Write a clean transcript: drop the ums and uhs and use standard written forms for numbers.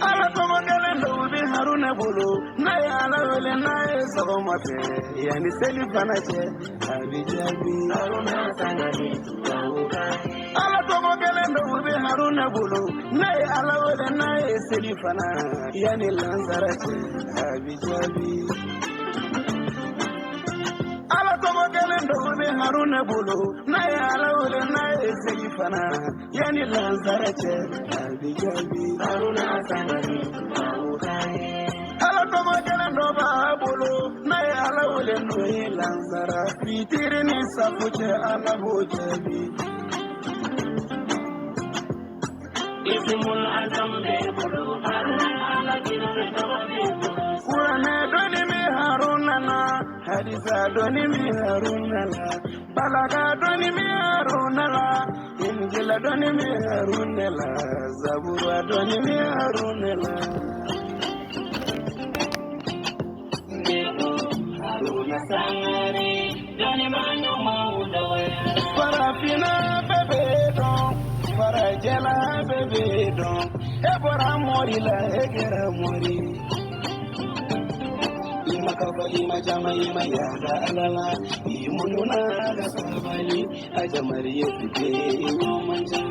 ala como galendo bi haruna bulu na ya ala wele na ya so mate yani seli fanache abijabi haruna sanani ala como galendo bi haruna bulu na ya ala wele na ya seli fana yani lanzarache abijabi ala como galendo bi haruna bulu na ya ala wele na ya seli fana yani lanzarache abijabi haruna sanani ala como galendo ba bulu na ya ala wele no ya lanzara fitiri ni safuche ala bojabi ismul azam de bulu haruna ala kinne tawabi kurane doni mi haruna na hadisa doni mi haruna la balaga doni mi haruna la injila doni mi haruna la zabura doni mi haruna la haruna sangare doni manu maudawa farafina bebe don farajela bebe don ebora mori la egera mori makafa ima jama ima yada alala imununa ga sabali ajamari yefite ino manja